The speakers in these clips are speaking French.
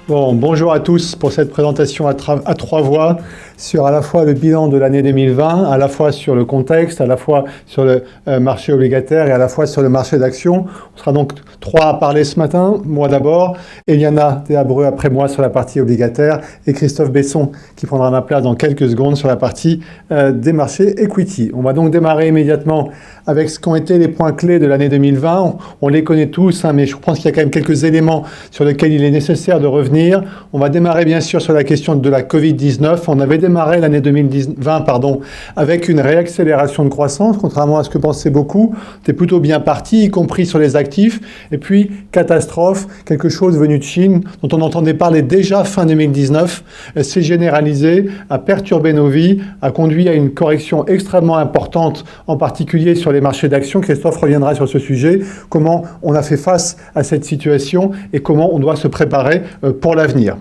Bon, bonjour à tous pour cette présentation à trois voix sur à la fois le bilan de l'année 2020, à la fois sur le contexte, à la fois sur le marché obligataire et à la fois sur le marché d'actions. On sera donc trois à parler ce matin, moi d'abord, Eliana Théabreux après moi sur la partie obligataire et Christophe Besson qui prendra ma place dans quelques secondes sur la partie des marchés equity. On va donc démarrer immédiatement avec ce qu'ont été les points clés de l'année 2020. On les connaît tous, mais je pense qu'il y a quand même quelques éléments sur lesquels il est nécessaire de revenir. On va démarrer bien sûr sur la question de la Covid-19. On avait démarré l'année 2020 avec une réaccélération de croissance, contrairement à ce que pensaient beaucoup. C'était plutôt bien parti, y compris sur les actifs. Et puis, catastrophe, quelque chose venu de Chine, dont on entendait parler déjà fin 2019, s'est généralisé, a perturbé nos vies, a conduit à une correction extrêmement importante, en particulier sur les marchés d'actions. Christophe reviendra sur ce sujet, comment on a fait face à cette situation et comment on doit se préparer pour l'avenir.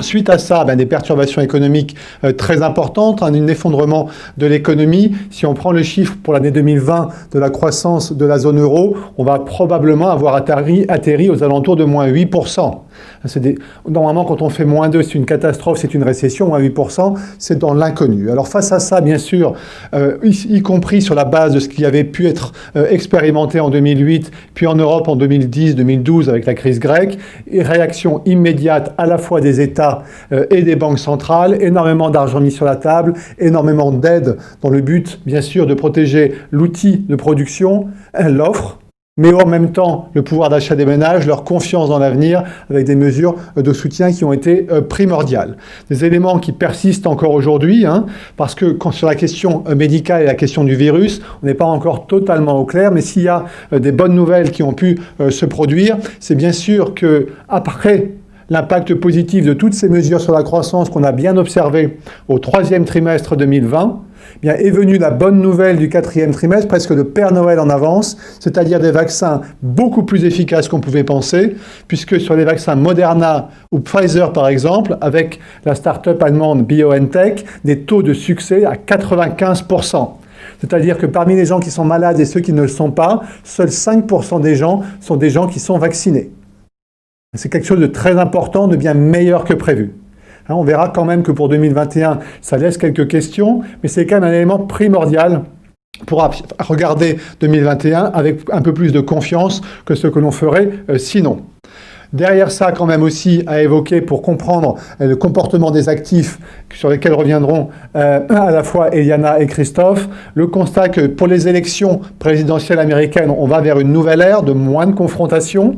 Suite à ça, des perturbations économiques très importantes, un effondrement de l'économie. Si on prend le chiffre pour l'année 2020 de la croissance de la zone euro, on va probablement avoir atterri aux alentours de moins 8%. Normalement, quand on fait moins 2, c'est une catastrophe, c'est une récession. Moins 8%, c'est dans l'inconnu. Alors face à ça, bien sûr, y compris sur la base de ce qui avait pu être expérimenté en 2008, puis en Europe en 2010-2012 avec la crise grecque, et réaction immédiate à la fois des États et des banques centrales, énormément d'argent mis sur la table, énormément d'aide dans le but, bien sûr, de protéger l'outil de production, l'offre, mais en même temps le pouvoir d'achat des ménages, leur confiance dans l'avenir, avec des mesures de soutien qui ont été primordiales. Des éléments qui persistent encore aujourd'hui, parce que sur la question médicale et la question du virus, on n'est pas encore totalement au clair, mais s'il y a des bonnes nouvelles qui ont pu se produire, c'est bien sûr qu'après l'impact positif de toutes ces mesures sur la croissance qu'on a bien observé au troisième trimestre 2020, est venue la bonne nouvelle du quatrième trimestre, presque le Père Noël en avance, c'est-à-dire des vaccins beaucoup plus efficaces qu'on pouvait penser, puisque sur les vaccins Moderna ou Pfizer par exemple, avec la start-up allemande BioNTech, des taux de succès à 95%. C'est-à-dire que parmi les gens qui sont malades et ceux qui ne le sont pas, seuls 5% des gens sont des gens qui sont vaccinés. C'est quelque chose de très important, de bien meilleur que prévu. On verra quand même que pour 2021, ça laisse quelques questions, mais c'est quand même un élément primordial pour regarder 2021 avec un peu plus de confiance que ce que l'on ferait sinon. Derrière ça, quand même aussi à évoquer pour comprendre le comportement des actifs sur lesquels reviendront à la fois Eliana et Christophe, le constat que pour les élections présidentielles américaines, on va vers une nouvelle ère de moins de confrontation.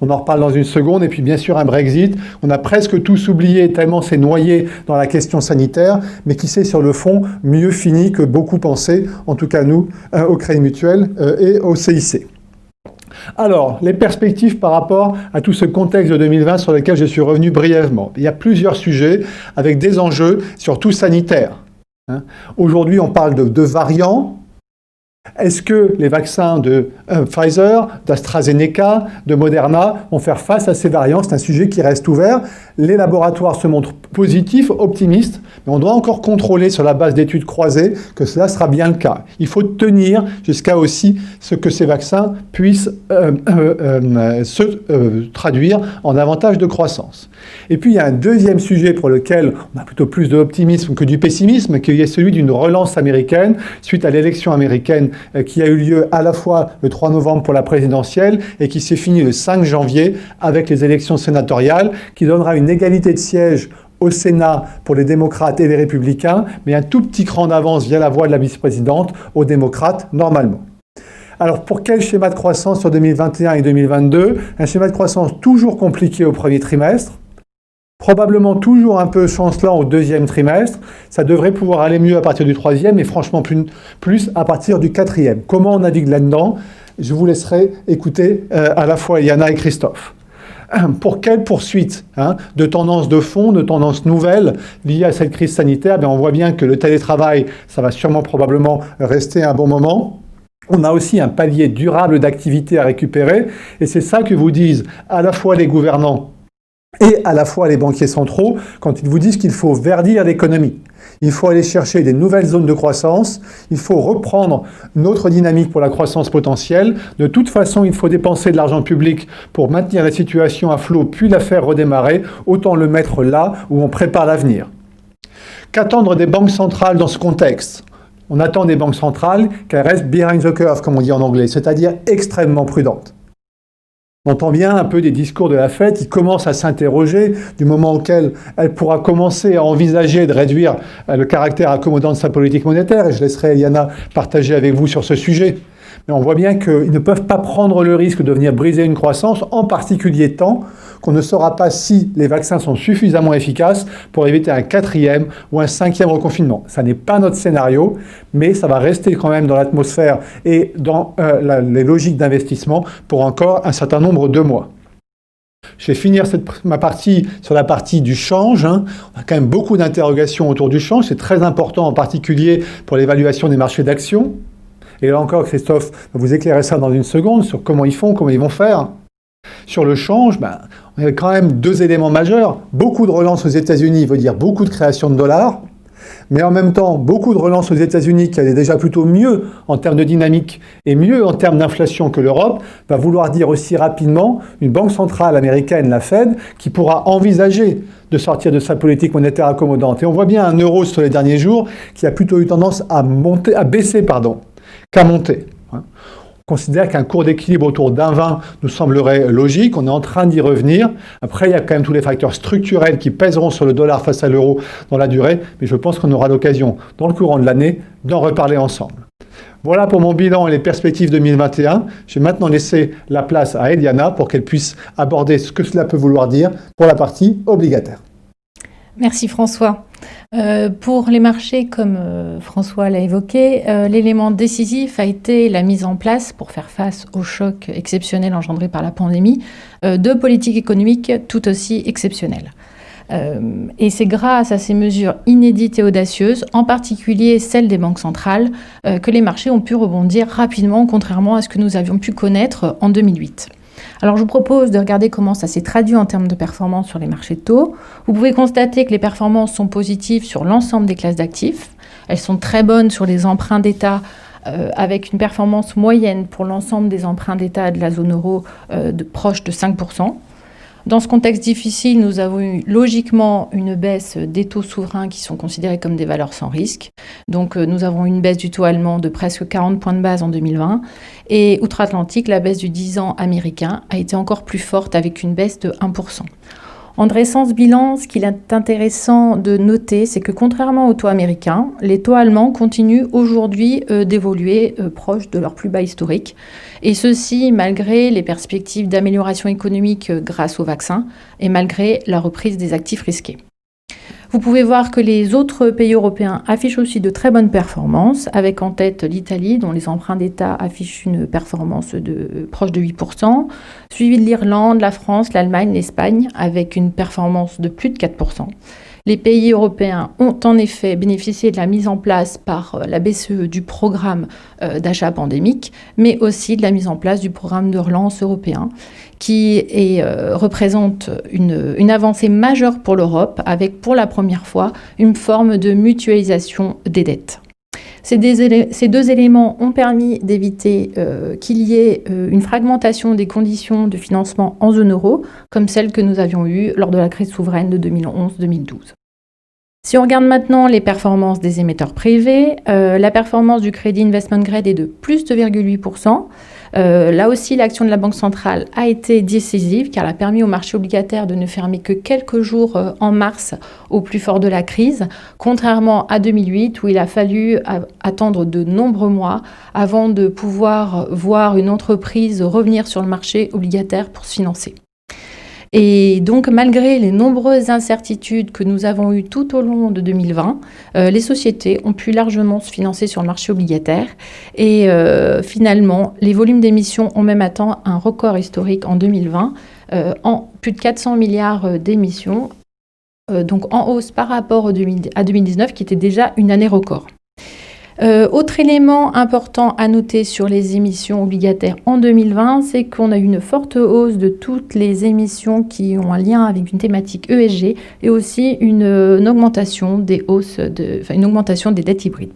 On en reparle dans une seconde, et puis bien sûr un Brexit. On a presque tous oublié tellement c'est noyé dans la question sanitaire, mais qui sait sur le fond mieux fini que beaucoup pensaient, en tout cas nous, au Crédit Mutuel et au CIC. Alors, les perspectives par rapport à tout ce contexte de 2020 sur lequel je suis revenu brièvement. Il y a plusieurs sujets avec des enjeux surtout sanitaires. Aujourd'hui, on parle de variants. Est-ce que les vaccins de Pfizer, d'AstraZeneca, de Moderna vont faire face à ces variants? C'est un sujet qui reste ouvert. Les laboratoires se montrent positifs, optimistes, mais on doit encore contrôler sur la base d'études croisées que cela sera bien le cas. Il faut tenir jusqu'à aussi ce que ces vaccins puissent se traduire en avantage de croissance. Et puis il y a un deuxième sujet pour lequel on a plutôt plus d'optimisme que du pessimisme, qui est celui d'une relance américaine suite à l'élection américaine qui a eu lieu à la fois le 3 novembre pour la présidentielle et qui s'est finie le 5 janvier avec les élections sénatoriales, qui donnera une égalité de sièges au Sénat pour les démocrates et les républicains, mais un tout petit cran d'avance via la voie de la vice-présidente aux démocrates normalement. Alors pour quel schéma de croissance sur 2021 et 2022? Un schéma de croissance toujours compliqué au premier trimestre, probablement toujours un peu chancelant au deuxième trimestre. Ça devrait pouvoir aller mieux à partir du troisième et franchement plus à partir du quatrième. Comment on navigue là-dedans? Je vous laisserai écouter à la fois Eliana et Christophe. Pour quelle poursuite de tendances de fond, de tendances nouvelles liées à cette crise sanitaire? On voit bien que le télétravail, ça va sûrement probablement rester un bon moment. On a aussi un palier durable d'activité à récupérer et c'est ça que vous disent à la fois les gouvernants et à la fois les banquiers centraux quand ils vous disent qu'il faut verdir l'économie. Il faut aller chercher des nouvelles zones de croissance, il faut reprendre notre dynamique pour la croissance potentielle. De toute façon, il faut dépenser de l'argent public pour maintenir la situation à flot puis la faire redémarrer. Autant le mettre là où on prépare l'avenir. Qu'attendre des banques centrales dans ce contexte ? On attend des banques centrales qu'elles restent behind the curve, comme on dit en anglais, c'est-à-dire extrêmement prudentes. On entend bien un peu des discours de la Fed qui commencent à s'interroger du moment auquel elle pourra commencer à envisager de réduire le caractère accommodant de sa politique monétaire, et je laisserai Eliana partager avec vous sur ce sujet. Mais on voit bien qu'ils ne peuvent pas prendre le risque de venir briser une croissance, en particulier tant qu'on ne saura pas si les vaccins sont suffisamment efficaces pour éviter un 4e ou un 5e reconfinement. Ça n'est pas notre scénario, mais ça va rester quand même dans l'atmosphère et dans les logiques d'investissement pour encore un certain nombre de mois. Je vais finir ma partie sur la partie du change. On a quand même beaucoup d'interrogations autour du change. C'est très important, en particulier pour l'évaluation des marchés d'actions. Et là encore, Christophe va vous éclairer ça dans une seconde sur comment ils font, comment ils vont faire. Sur le change, on a quand même deux éléments majeurs. Beaucoup de relance aux États-Unis veut dire beaucoup de création de dollars, mais en même temps, beaucoup de relance aux États-Unis qui allait déjà plutôt mieux en termes de dynamique et mieux en termes d'inflation que l'Europe, va vouloir dire aussi rapidement une banque centrale américaine, la Fed, qui pourra envisager de sortir de sa politique monétaire accommodante. Et on voit bien un euro sur les derniers jours qui a plutôt eu tendance à baisser qu'à monter. On considère qu'un cours d'équilibre autour d'1,20 nous semblerait logique. On est en train d'y revenir. Après, il y a quand même tous les facteurs structurels qui pèseront sur le dollar face à l'euro dans la durée. Mais je pense qu'on aura l'occasion, dans le courant de l'année, d'en reparler ensemble. Voilà pour mon bilan et les perspectives 2021. Je vais maintenant laisser la place à Eliana pour qu'elle puisse aborder ce que cela peut vouloir dire pour la partie obligataire. Merci François. Pour les marchés, comme François l'a évoqué, l'élément décisif a été la mise en place, pour faire face au choc exceptionnel engendré par la pandémie, de politiques économiques tout aussi exceptionnelles. Et c'est grâce à ces mesures inédites et audacieuses, en particulier celles des banques centrales, que les marchés ont pu rebondir rapidement, contrairement à ce que nous avions pu connaître en 2008. Alors je vous propose de regarder comment ça s'est traduit en termes de performance sur les marchés de taux. Vous pouvez constater que les performances sont positives sur l'ensemble des classes d'actifs. Elles sont très bonnes sur les emprunts d'État, avec une performance moyenne pour l'ensemble des emprunts d'État de la zone euro proche de 5%. Dans ce contexte difficile, nous avons eu logiquement une baisse des taux souverains qui sont considérés comme des valeurs sans risque. Donc nous avons une baisse du taux allemand de presque 40 points de base en 2020. Et outre-Atlantique, la baisse du 10 ans américain a été encore plus forte avec une baisse de 1%. En dressant ce bilan, ce qu'il est intéressant de noter, c'est que contrairement aux taux américains, les taux allemands continuent aujourd'hui d'évoluer proche de leur plus bas historique. Et ceci malgré les perspectives d'amélioration économique grâce au vaccin et malgré la reprise des actifs risqués. Vous pouvez voir que les autres pays européens affichent aussi de très bonnes performances, avec en tête l'Italie, dont les emprunts d'État affichent une performance proche de 8%, suivi de l'Irlande, la France, l'Allemagne, l'Espagne, avec une performance de plus de 4%. Les pays européens ont en effet bénéficié de la mise en place par la BCE du programme d'achat pandémique, mais aussi de la mise en place du programme de relance européen, qui représente une avancée majeure pour l'Europe, avec pour la première fois une forme de mutualisation des dettes. Ces deux éléments ont permis d'éviter qu'il y ait une fragmentation des conditions de financement en zone euro, comme celle que nous avions eue lors de la crise souveraine de 2011-2012. Si on regarde maintenant les performances des émetteurs privés, la performance du crédit investment grade est de plus de 2,8%. Là aussi, l'action de la Banque centrale a été décisive car elle a permis au marché obligataire de ne fermer que quelques jours en mars au plus fort de la crise, contrairement à 2008 où il a fallu attendre de nombreux mois avant de pouvoir voir une entreprise revenir sur le marché obligataire pour se financer. Et donc, malgré les nombreuses incertitudes que nous avons eues tout au long de 2020, les sociétés ont pu largement se financer sur le marché obligataire. Et finalement, les volumes d'émissions ont même atteint un record historique en 2020, en plus de 400 milliards d'émissions, donc en hausse par rapport à 2019, qui était déjà une année record. Autre élément important à noter sur les émissions obligataires en 2020, c'est qu'on a eu une forte hausse de toutes les émissions qui ont un lien avec une thématique ESG et aussi une augmentation des dettes hybrides.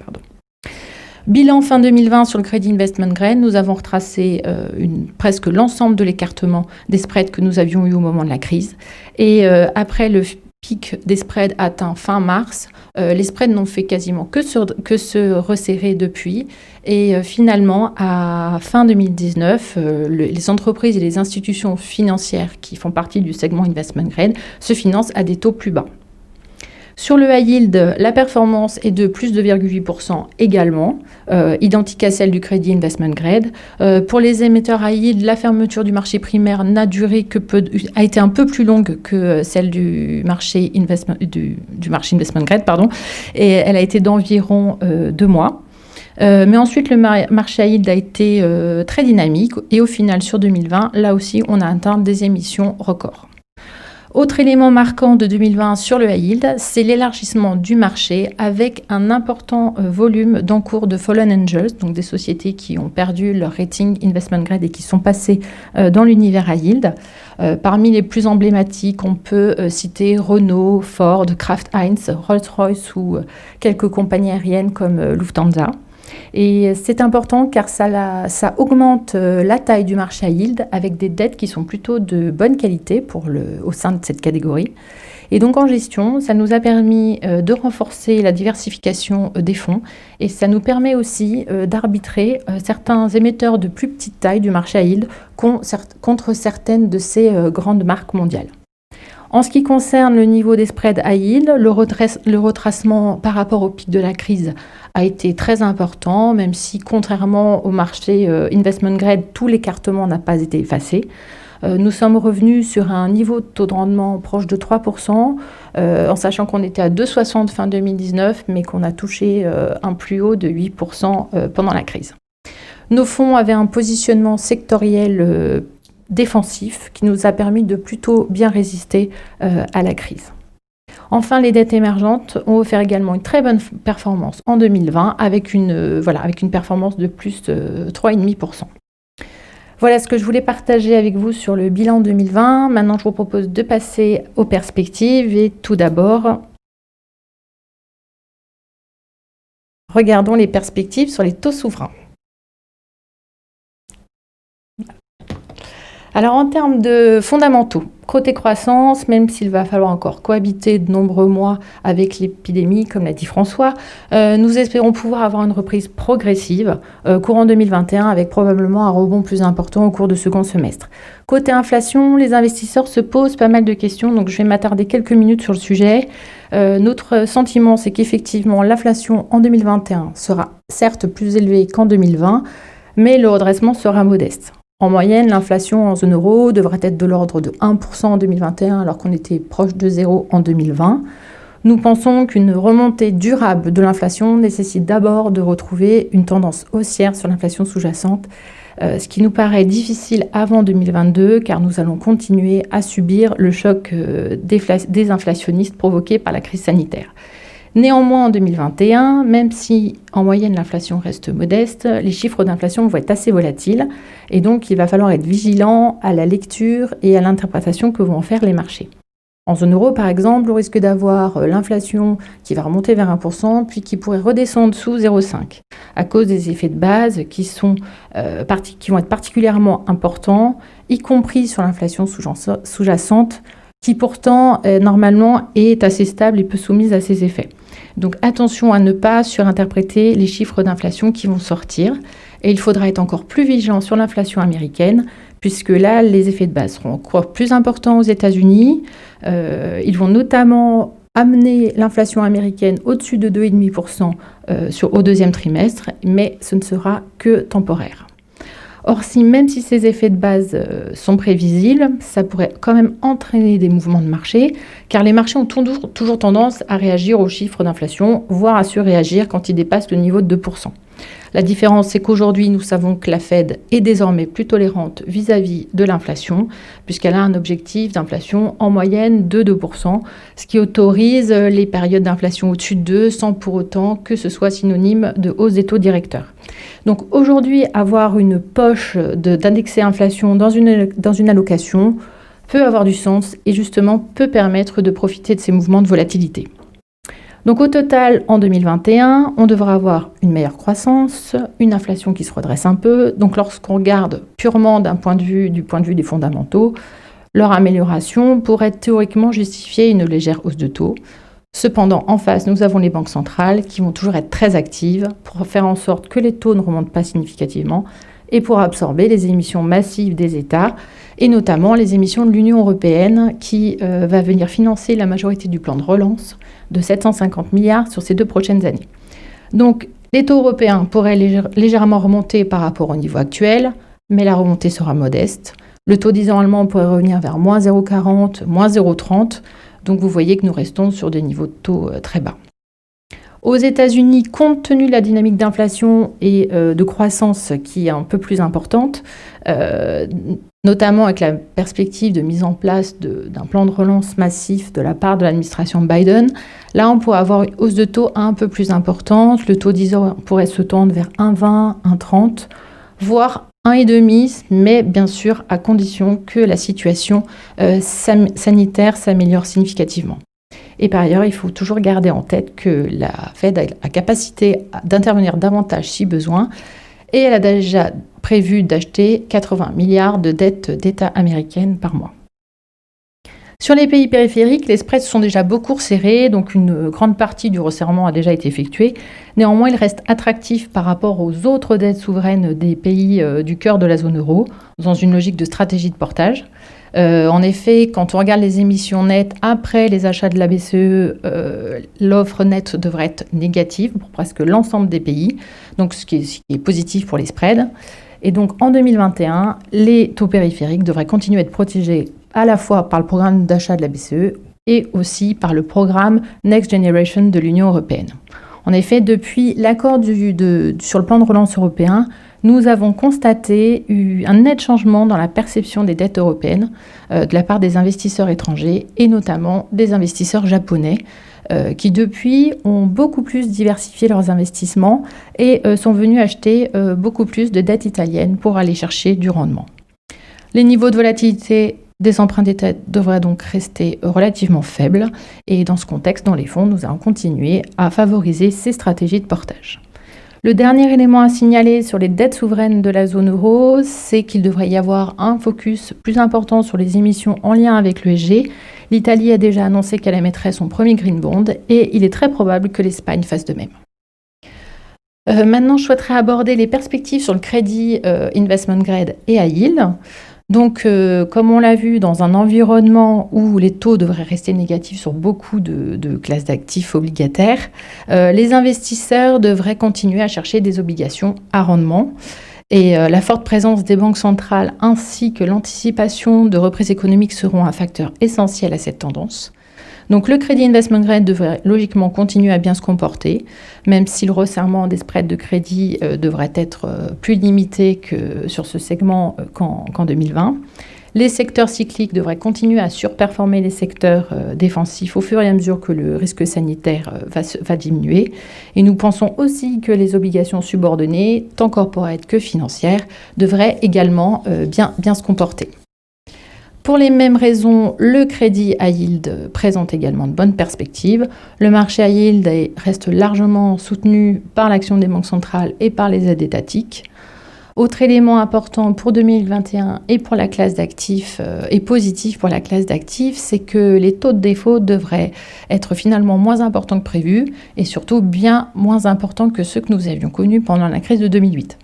Bilan fin 2020 sur le crédit investment grade, nous avons retracé presque l'ensemble de l'écartement des spreads que nous avions eu au moment de la crise. Et après le pic des spreads atteint fin mars, les spreads n'ont fait quasiment que se resserrer depuis. Et finalement, à fin 2019, les entreprises et les institutions financières qui font partie du segment investment grade se financent à des taux plus bas. Sur le high yield, la performance est de plus de 2,8% également, identique à celle du crédit investment grade. Pour les émetteurs high yield, la fermeture du marché primaire a été un peu plus longue que celle du marché investment grade, et elle a été d'environ 2 mois. Mais ensuite, le marché high yield a été très dynamique et au final, sur 2020, là aussi, on a atteint des émissions records. Autre élément marquant de 2020 sur le high yield, c'est l'élargissement du marché avec un important volume d'encours de fallen angels, donc des sociétés qui ont perdu leur rating investment grade et qui sont passées dans l'univers high yield. Parmi les plus emblématiques, on peut citer Renault, Ford, Kraft Heinz, Rolls-Royce ou quelques compagnies aériennes comme Lufthansa. Et c'est important car ça augmente la taille du marché high yield avec des dettes qui sont plutôt de bonne qualité au sein de cette catégorie. Et donc en gestion, ça nous a permis de renforcer la diversification des fonds et ça nous permet aussi d'arbitrer certains émetteurs de plus petite taille du marché high yield contre certaines de ces grandes marques mondiales. En ce qui concerne le niveau des spreads high yield, le retracement par rapport au pic de la crise a été très important, même si contrairement au marché investment grade, tout l'écartement n'a pas été effacé. Nous sommes revenus sur un niveau de taux de rendement proche de 3%, en sachant qu'on était à 2,60 fin 2019, mais qu'on a touché un plus haut de 8% pendant la crise. Nos fonds avaient un positionnement sectoriel défensif qui nous a permis de plutôt bien résister à la crise. Enfin, les dettes émergentes ont offert également une très bonne performance en 2020 avec une performance de plus de 3,5%. Voilà ce que je voulais partager avec vous sur le bilan 2020. Maintenant, je vous propose de passer aux perspectives et tout d'abord, regardons les perspectives sur les taux souverains. Alors en termes de fondamentaux, côté croissance, même s'il va falloir encore cohabiter de nombreux mois avec l'épidémie, comme l'a dit François, nous espérons pouvoir avoir une reprise progressive courant 2021 avec probablement un rebond plus important au cours du second semestre. Côté inflation, les investisseurs se posent pas mal de questions, donc je vais m'attarder quelques minutes sur le sujet. Notre sentiment, c'est qu'effectivement l'inflation en 2021 sera certes plus élevée qu'en 2020, mais le redressement sera modeste. En moyenne, l'inflation en zone euro devrait être de l'ordre de 1% en 2021 alors qu'on était proche de 0 en 2020. Nous pensons qu'une remontée durable de l'inflation nécessite d'abord de retrouver une tendance haussière sur l'inflation sous-jacente, ce qui nous paraît difficile avant 2022 car nous allons continuer à subir le choc désinflationniste provoqué par la crise sanitaire. Néanmoins, en 2021, même si en moyenne l'inflation reste modeste, les chiffres d'inflation vont être assez volatiles et donc il va falloir être vigilant à la lecture et à l'interprétation que vont en faire les marchés. En zone euro, par exemple, on risque d'avoir l'inflation qui va remonter vers 1%, puis qui pourrait redescendre sous 0,5 à cause des effets de base qui vont être particulièrement importants, y compris sur l'inflation sous-jacente, qui pourtant, normalement, est assez stable et peu soumise à ces effets. Donc attention à ne pas surinterpréter les chiffres d'inflation qui vont sortir. Et il faudra être encore plus vigilant sur l'inflation américaine, puisque là, les effets de base seront encore plus importants aux États-Unis. Ils vont notamment amener l'inflation américaine au-dessus de 2,5% au deuxième trimestre, mais ce ne sera que temporaire. Or, même si ces effets de base sont prévisibles, ça pourrait quand même entraîner des mouvements de marché, car les marchés ont toujours tendance à réagir aux chiffres d'inflation, voire à surréagir quand ils dépassent le niveau de 2%. La différence, c'est qu'aujourd'hui, nous savons que la Fed est désormais plus tolérante vis-à-vis de l'inflation, puisqu'elle a un objectif d'inflation en moyenne de 2%, ce qui autorise les périodes d'inflation au-dessus de 2, sans pour autant que ce soit synonyme de hausse des taux directeurs. Donc aujourd'hui, avoir une poche d'indexer inflation dans une allocation peut avoir du sens et justement peut permettre de profiter de ces mouvements de volatilité. Donc au total, en 2021, on devra avoir une meilleure croissance, une inflation qui se redresse un peu. Donc lorsqu'on regarde purement du point de vue des fondamentaux, leur amélioration pourrait théoriquement justifier une légère hausse de taux. Cependant, en face, nous avons les banques centrales qui vont toujours être très actives pour faire en sorte que les taux ne remontent pas significativement et pour absorber les émissions massives des États et notamment les émissions de l'Union européenne qui va venir financer la majorité du plan de relance de 750 milliards sur ces 2 prochaines années. Donc, les taux européens pourraient légèrement remonter par rapport au niveau actuel, mais la remontée sera modeste. Le taux 10 ans allemand pourrait revenir vers moins 0,40, moins 0,30. Donc vous voyez que nous restons sur des niveaux de taux très bas. Aux États-Unis, compte tenu de la dynamique d'inflation et de croissance qui est un peu plus importante, notamment avec la perspective de mise en place d'un plan de relance massif de la part de l'administration Biden, là on pourrait avoir une hausse de taux un peu plus importante. Le taux 10 ans pourrait se tendre vers 1,20, 1,30, voire 1,5, mais bien sûr à condition que la situation sanitaire s'améliore significativement. Et par ailleurs, il faut toujours garder en tête que la Fed a la capacité d'intervenir davantage si besoin, et elle a déjà prévu d'acheter 80 milliards de dettes d'État américaines par mois. Sur les pays périphériques, les spreads sont déjà beaucoup resserrés, donc une grande partie du resserrement a déjà été effectuée. Néanmoins, il reste attractif par rapport aux autres dettes souveraines des pays du cœur de la zone euro, dans une logique de stratégie de portage. En effet, quand on regarde les émissions nettes après les achats de la BCE, l'offre nette devrait être négative pour presque l'ensemble des pays, donc ce qui est positif pour les spreads. Et donc en 2021, les taux périphériques devraient continuer à être protégés à la fois par le programme d'achat de la BCE et aussi par le programme Next Generation de l'Union européenne. En effet, depuis l'accord sur le plan de relance européen, nous avons constaté un net changement dans la perception des dettes européennes de la part des investisseurs étrangers et notamment des investisseurs japonais qui depuis ont beaucoup plus diversifié leurs investissements et sont venus acheter beaucoup plus de dettes italiennes pour aller chercher du rendement. Les niveaux de volatilité des emprunts d'État devraient donc rester relativement faibles et dans ce contexte, dans les fonds, nous allons continuer à favoriser ces stratégies de portage. Le dernier élément à signaler sur les dettes souveraines de la zone euro, c'est qu'il devrait y avoir un focus plus important sur les émissions en lien avec l'ESG. L'Italie a déjà annoncé qu'elle émettrait son premier green bond et il est très probable que l'Espagne fasse de même. Maintenant, je souhaiterais aborder les perspectives sur le crédit investment grade et high yield. Donc, comme on l'a vu, dans un environnement où les taux devraient rester négatifs sur beaucoup de classes d'actifs obligataires, les investisseurs devraient continuer à chercher des obligations à rendement. Et la forte présence des banques centrales ainsi que l'anticipation de reprise économique seront un facteur essentiel à cette tendance. Donc le crédit investment grade devrait logiquement continuer à bien se comporter, même si le resserrement des spreads de crédit devrait être plus limité que sur ce segment qu'en 2020. Les secteurs cycliques devraient continuer à surperformer les secteurs défensifs au fur et à mesure que le risque sanitaire va diminuer. Et nous pensons aussi que les obligations subordonnées, tant corporate que financières, devraient également bien se comporter. Pour les mêmes raisons, le crédit high yield présente également de bonnes perspectives. Le marché high yield reste largement soutenu par l'action des banques centrales et par les aides étatiques. Autre élément important pour 2021 et pour la classe d'actifs, et positif pour la classe d'actifs, c'est que les taux de défaut devraient être finalement moins importants que prévu et surtout bien moins importants que ceux que nous avions connus pendant la crise de 2008.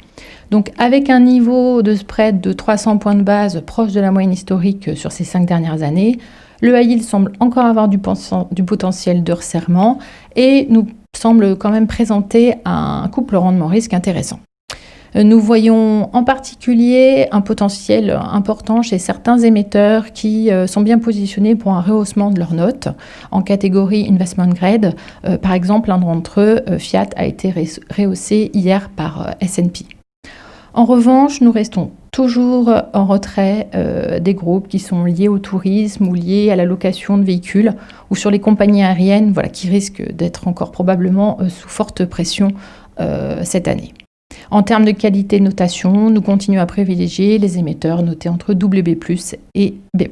Donc avec un niveau de spread de 300 points de base proche de la moyenne historique sur ces 5 dernières années, le high yield semble encore avoir du potentiel de resserrement et nous semble quand même présenter un couple rendement-risque intéressant. Nous voyons en particulier un potentiel important chez certains émetteurs qui sont bien positionnés pour un rehaussement de leurs notes en catégorie investment grade. Par exemple, l'un d'entre eux, Fiat, a été rehaussé hier par S&P. En revanche, nous restons toujours en retrait des groupes qui sont liés au tourisme ou liés à la location de véhicules ou sur les compagnies aériennes, qui risquent d'être encore probablement sous forte pression cette année. En termes de qualité de notation, nous continuons à privilégier les émetteurs notés entre WB+, et B+.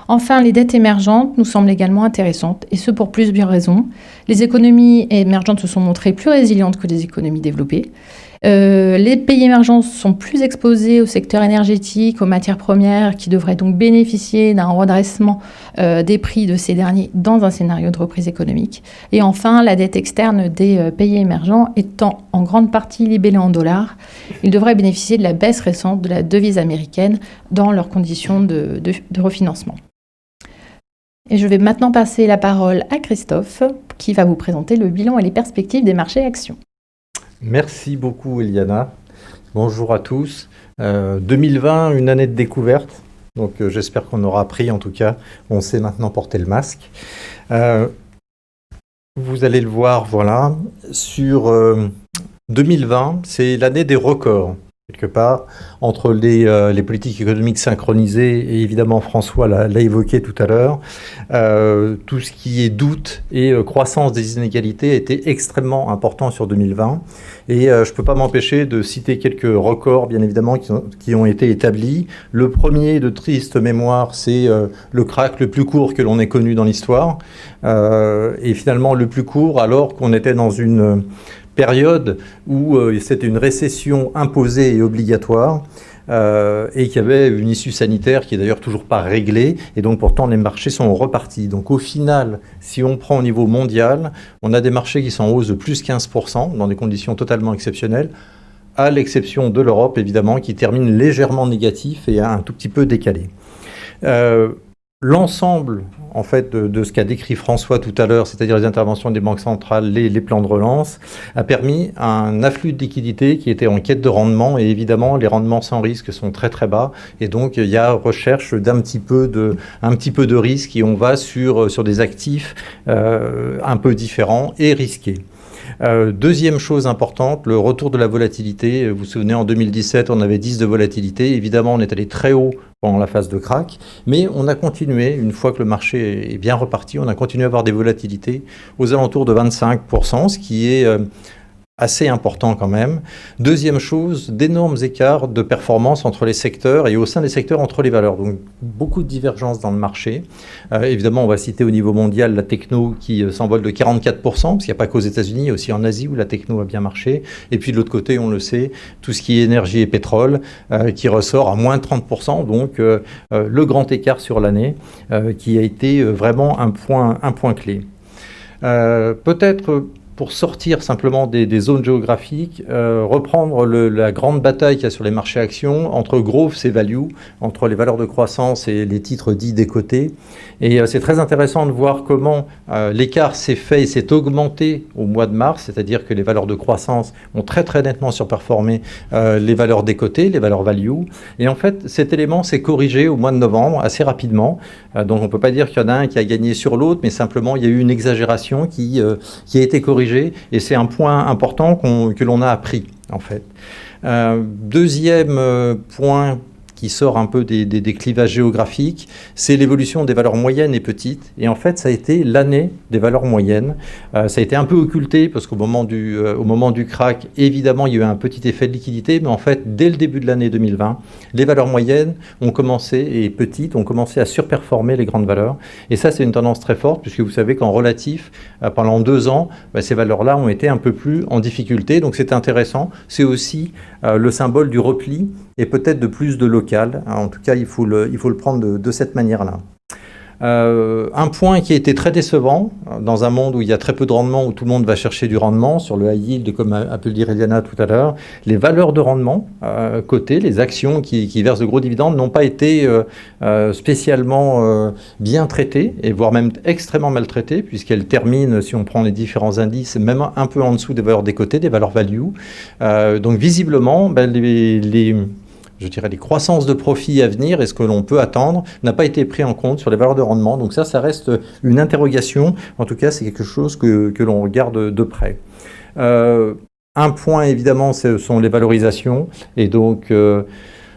Enfin, les dettes émergentes nous semblent également intéressantes, et ce pour plusieurs raisons. Les économies émergentes se sont montrées plus résilientes que les économies développées. Les pays émergents sont plus exposés au secteur énergétique, aux matières premières, qui devraient donc bénéficier d'un redressement des prix de ces derniers dans un scénario de reprise économique. Et enfin, la dette externe des pays émergents étant en grande partie libellée en dollars, ils devraient bénéficier de la baisse récente de la devise américaine dans leurs conditions de refinancement. Et je vais maintenant passer la parole à Christophe, qui va vous présenter le bilan et les perspectives des marchés actions. Merci beaucoup Eliana. Bonjour à tous. 2020, une année de découverte. Donc j'espère qu'on aura appris, en tout cas, on sait maintenant porter le masque. Vous allez le voir, voilà. Sur 2020, c'est l'année des records. Quelque part, entre les politiques économiques synchronisées, et évidemment François l'a évoqué tout à l'heure, tout ce qui est doute et croissance des inégalités a été extrêmement important sur 2020. Et je ne peux pas m'empêcher de citer quelques records, bien évidemment, qui ont été établis. Le premier de triste mémoire, c'est le krach le plus court que l'on ait connu dans l'histoire. Et finalement, le plus court alors qu'on était dans une période où c'était une récession imposée et obligatoire et qu'il y avait une issue sanitaire qui est d'ailleurs toujours pas réglée et donc pourtant les marchés sont repartis. Donc au final, si on prend au niveau mondial, on a des marchés qui sont en hausse de plus 15% dans des conditions totalement exceptionnelles, à l'exception de l'Europe évidemment qui termine légèrement négatif et un tout petit peu décalé. L'ensemble en fait de ce qu'a décrit François tout à l'heure, c'est-à-dire les interventions des banques centrales, les plans de relance, a permis un afflux de liquidités qui était en quête de rendement et évidemment les rendements sans risque sont très très bas et donc il y a recherche d'un petit peu de risque et on va sur des actifs un peu différents et risqués. Deuxième chose importante, le retour de la volatilité. Vous vous souvenez, en 2017, on avait 10 de volatilité. Évidemment, on est allé très haut pendant la phase de krach, mais on a continué, une fois que le marché est bien reparti, on a continué à avoir des volatilités aux alentours de 25%, ce qui est assez important quand même. Deuxième chose, d'énormes écarts de performance entre les secteurs et au sein des secteurs entre les valeurs. Donc beaucoup de divergences dans le marché. Évidemment, on va citer au niveau mondial la techno qui s'envole de 44%, parce qu'il n'y a pas qu'aux États-Unis, il y a aussi en Asie où la techno a bien marché. Et puis de l'autre côté, on le sait, tout ce qui est énergie et pétrole qui ressort à moins 30%. Donc le grand écart sur l'année qui a été vraiment un point clé. Peut-être pour sortir simplement des zones géographiques, reprendre la grande bataille qu'il y a sur les marchés actions entre growth et value, entre les valeurs de croissance et les titres dits décotés. Et c'est très intéressant de voir comment l'écart s'est fait et s'est augmenté au mois de mars, c'est-à-dire que les valeurs de croissance ont très très nettement surperformé les valeurs décotées, les valeurs value. Et en fait, cet élément s'est corrigé au mois de novembre assez rapidement. Donc on ne peut pas dire qu'il y en a un qui a gagné sur l'autre, mais simplement il y a eu une exagération qui a été corrigée. Et c'est un point important que l'on a appris, en fait. Deuxième point qui sort un peu des clivages géographiques, c'est l'évolution des valeurs moyennes et petites. Et en fait, ça a été l'année des valeurs moyennes. Ça a été un peu occulté parce qu'au moment du krach, évidemment, il y a eu un petit effet de liquidité. Mais en fait, dès le début de l'année 2020, les valeurs moyennes ont commencé, et petites, ont commencé à surperformer les grandes valeurs. Et ça, c'est une tendance très forte puisque vous savez qu'en relatif, pendant 2 ans, ces valeurs-là ont été un peu plus en difficulté. Donc, c'est intéressant. C'est aussi le symbole du repli et peut-être de plus de local. En tout cas, il faut le prendre de cette manière-là. Un point qui a été très décevant, dans un monde où il y a très peu de rendement, où tout le monde va chercher du rendement, sur le high yield, comme a pu le dire Eliana tout à l'heure, les valeurs de rendement cotées, les actions qui versent de gros dividendes, n'ont pas été spécialement bien traitées, et voire même extrêmement maltraitées, puisqu'elles terminent, si on prend les différents indices, même un peu en dessous des valeurs décotées, des valeurs value. Donc visiblement, je dirais les croissances de profit à venir et ce que l'on peut attendre n'a pas été pris en compte sur les valeurs de rendement. Donc ça reste une interrogation. En tout cas, c'est quelque chose que l'on regarde de près. Un point, évidemment, ce sont les valorisations. Et donc,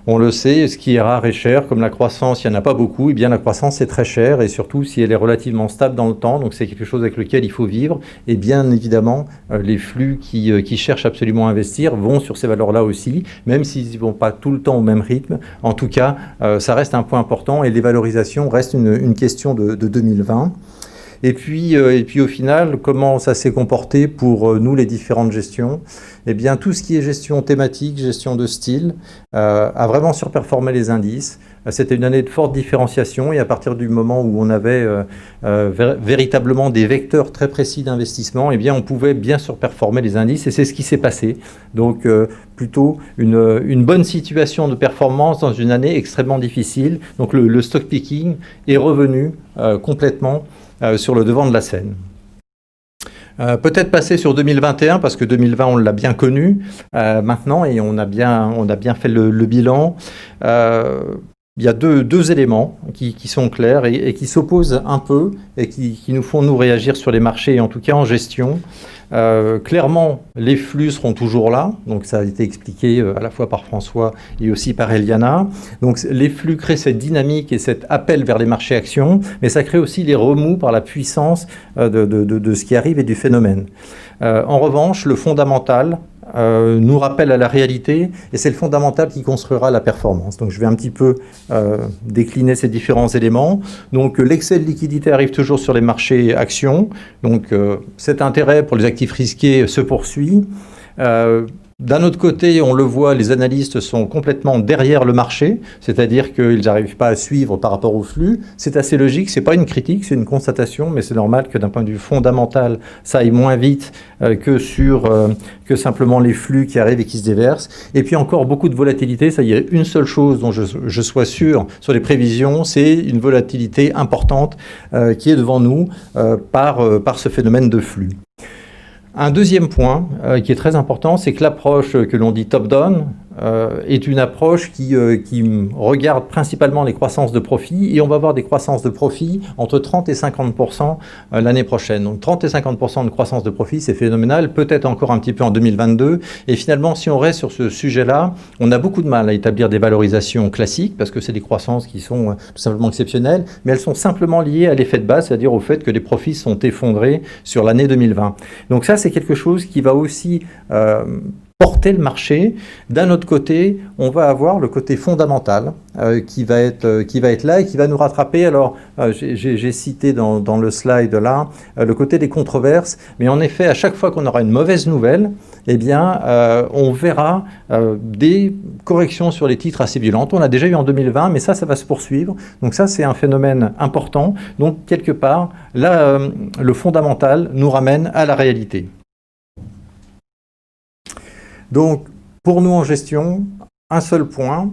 on le sait, ce qui est rare et cher, comme la croissance, il n'y en a pas beaucoup, et bien la croissance est très chère, et surtout si elle est relativement stable dans le temps, donc c'est quelque chose avec lequel il faut vivre, et bien évidemment, les flux qui cherchent absolument à investir vont sur ces valeurs-là aussi, même s'ils n'y vont pas tout le temps au même rythme. En tout cas, ça reste un point important, et les valorisations restent une question de 2020. Et puis au final, comment ça s'est comporté pour nous, les différentes gestions? Eh bien, tout ce qui est gestion thématique, gestion de style, a vraiment surperformé les indices. C'était une année de forte différenciation et à partir du moment où on avait véritablement des vecteurs très précis d'investissement, eh bien, on pouvait bien surperformer les indices et c'est ce qui s'est passé. Donc, plutôt une bonne situation de performance dans une année extrêmement difficile. Donc, le stock picking est revenu complètement sur le devant de la scène. Peut-être passer sur 2021 parce que 2020 on l'a bien connu maintenant et on a bien fait le bilan. Il y a deux éléments qui sont clairs et qui s'opposent un peu et qui nous font nous réagir sur les marchés et en tout cas en gestion. Clairement, les flux seront toujours là, donc ça a été expliqué à la fois par François et aussi par Eliana. Donc les flux créent cette dynamique et cet appel vers les marchés actions, mais ça crée aussi les remous par la puissance de ce qui arrive et du phénomène. En revanche, le fondamental nous rappelle à la réalité et c'est le fondamental qui construira la performance. Donc je vais un petit peu décliner ces différents éléments. Donc l'excès de liquidité arrive toujours sur les marchés actions. Donc cet intérêt pour les actifs risqués se poursuit. D'un autre côté, on le voit, les analystes sont complètement derrière le marché, c'est-à-dire qu'ils n'arrivent pas à suivre par rapport au flux. C'est assez logique, ce n'est pas une critique, c'est une constatation, mais c'est normal que d'un point de vue fondamental, ça aille moins vite que simplement les flux qui arrivent et qui se déversent. Et puis encore beaucoup de volatilité, ça y est, une seule chose dont je sois sûr sur les prévisions, c'est une volatilité importante qui est devant nous par ce phénomène de flux. Un deuxième point qui est très important, c'est que l'approche que l'on dit top-down est une approche qui regarde principalement les croissances de profit et on va avoir des croissances de profit entre 30 et 50% l'année prochaine. Donc 30 et 50% de croissance de profit, c'est phénoménal, peut-être encore un petit peu en 2022. Et finalement, si on reste sur ce sujet-là, on a beaucoup de mal à établir des valorisations classiques parce que c'est des croissances qui sont tout simplement exceptionnelles, mais elles sont simplement liées à l'effet de base, c'est-à-dire au fait que les profits sont effondrés sur l'année 2020. Donc ça, c'est quelque chose qui va aussi porter le marché. D'un autre côté, on va avoir le côté fondamental qui va être là et qui va nous rattraper. Alors, j'ai cité dans le slide là le côté des controverses, mais en effet, à chaque fois qu'on aura une mauvaise nouvelle, eh bien, on verra des corrections sur les titres assez violentes. On l'a déjà eu en 2020, mais ça va se poursuivre. Donc ça, c'est un phénomène important. Donc, quelque part, là, le fondamental nous ramène à la réalité. Donc, pour nous en gestion, un seul point,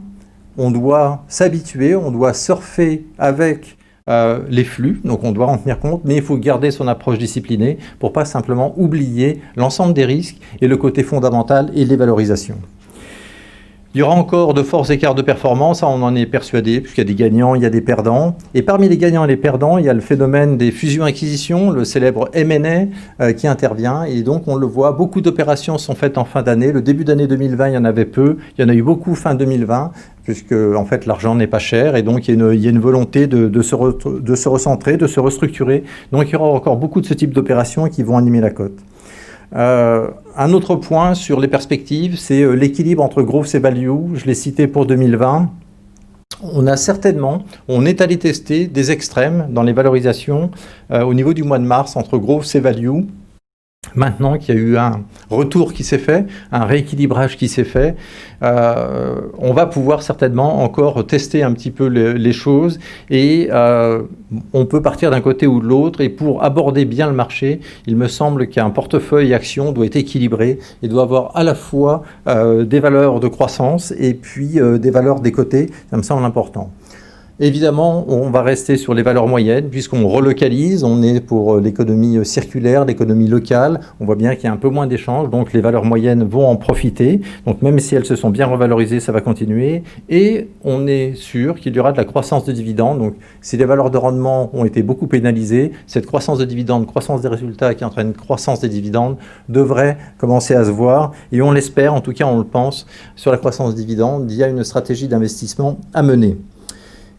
on doit s'habituer, on doit surfer avec les flux, donc on doit en tenir compte, mais il faut garder son approche disciplinée pour pas simplement oublier l'ensemble des risques et le côté fondamental et les valorisations. Il y aura encore de forts écarts de performance, on en est persuadé, puisqu'il y a des gagnants, il y a des perdants. Et parmi les gagnants et les perdants, il y a le phénomène des fusions-acquisitions, le célèbre M&A qui intervient. Et donc, on le voit, beaucoup d'opérations sont faites en fin d'année. Le début d'année 2020, il y en avait peu. Il y en a eu beaucoup fin 2020, puisque en fait, l'argent n'est pas cher. Et donc, il y a une volonté de se recentrer, de se restructurer. Donc, il y aura encore beaucoup de ce type d'opérations qui vont animer la cote. Un autre point sur les perspectives, c'est l'équilibre entre growth et value. Je l'ai cité pour 2020. On est allé tester des extrêmes dans les valorisations au niveau du mois de mars entre growth et value. Maintenant qu'il y a eu un retour qui s'est fait, un rééquilibrage qui s'est fait, on va pouvoir certainement encore tester un petit peu les choses et on peut partir d'un côté ou de l'autre. Et pour aborder bien le marché, il me semble qu'un portefeuille action doit être équilibré et doit avoir à la fois des valeurs de croissance et puis des valeurs des côtés. Ça me semble important. Évidemment, on va rester sur les valeurs moyennes puisqu'on relocalise, on est pour l'économie circulaire, l'économie locale. On voit bien qu'il y a un peu moins d'échanges, donc les valeurs moyennes vont en profiter. Donc même si elles se sont bien revalorisées, ça va continuer. Et on est sûr qu'il y aura de la croissance de dividendes. Donc si les valeurs de rendement ont été beaucoup pénalisées, cette croissance de dividendes, croissance des résultats qui entraîne croissance des dividendes, devrait commencer à se voir. Et on l'espère, en tout cas on le pense, sur la croissance de dividendes, il y a une stratégie d'investissement à mener.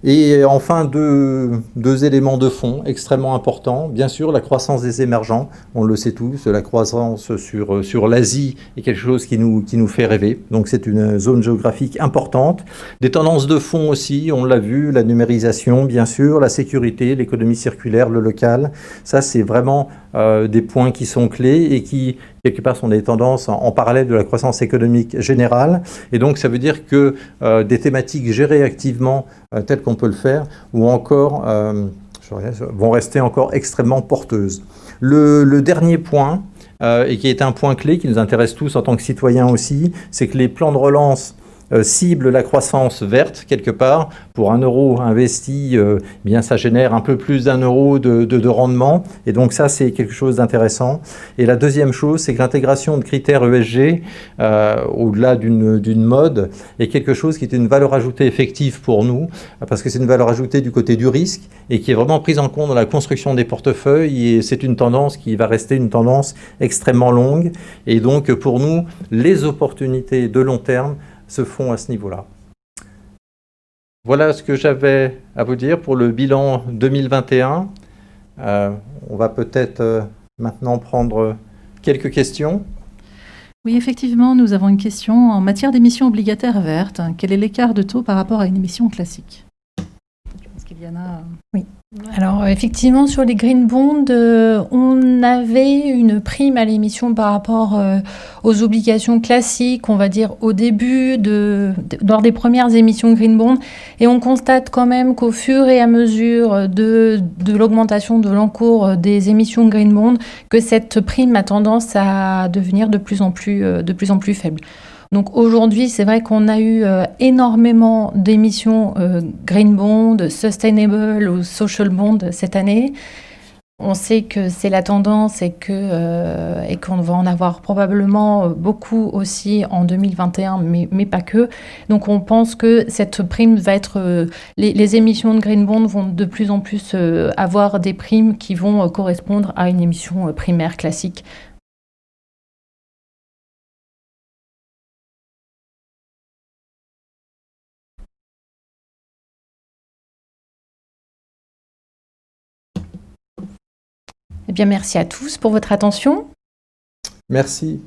Et enfin, deux éléments de fond extrêmement importants. Bien sûr, la croissance des émergents, on le sait tous, la croissance sur l'Asie est quelque chose qui nous fait rêver. Donc c'est une zone géographique importante. Des tendances de fond aussi, on l'a vu, la numérisation, bien sûr, la sécurité, l'économie circulaire, le local. Ça, c'est vraiment des points qui sont clés et qui, quelque part, sont des tendances en parallèle de la croissance économique générale. Et donc, ça veut dire que des thématiques gérées activement, telles qu'on peut le faire, ou encore vont rester encore extrêmement porteuses. Le dernier point, et qui est un point clé qui nous intéresse tous en tant que citoyens aussi, c'est que les plans de relance cible la croissance verte quelque part. Pour 1 euro investi, bien ça génère un peu plus d'1 euro de rendement. Et donc ça, c'est quelque chose d'intéressant. Et la deuxième chose, c'est que l'intégration de critères ESG, au-delà d'une mode, est quelque chose qui est une valeur ajoutée effective pour nous, parce que c'est une valeur ajoutée du côté du risque et qui est vraiment prise en compte dans la construction des portefeuilles. Et c'est une tendance qui va rester une tendance extrêmement longue. Et donc pour nous, les opportunités de long terme se font à ce niveau-là. Voilà ce que j'avais à vous dire pour le bilan 2021. On va peut-être maintenant prendre quelques questions. Oui, effectivement, nous avons une question. En matière d'émissions obligataires vertes, quel est l'écart de taux par rapport à une émission classique? Je pense qu'Iliana... Oui. Alors effectivement, sur les green bonds, on avait une prime à l'émission par rapport aux obligations classiques, on va dire au début, lors des premières émissions green bonds. Et on constate quand même qu'au fur et à mesure de l'augmentation de l'encours des émissions green bonds, que cette prime a tendance à devenir de plus en plus faible. Donc aujourd'hui, c'est vrai qu'on a eu énormément d'émissions green bond, sustainable ou social bond cette année. On sait que c'est la tendance et qu'on va en avoir probablement beaucoup aussi en 2021, mais pas que. Donc on pense que cette prime va être... les émissions de green bond vont de plus en plus avoir des primes qui vont correspondre à une émission primaire classique. Eh bien, merci à tous pour votre attention. Merci.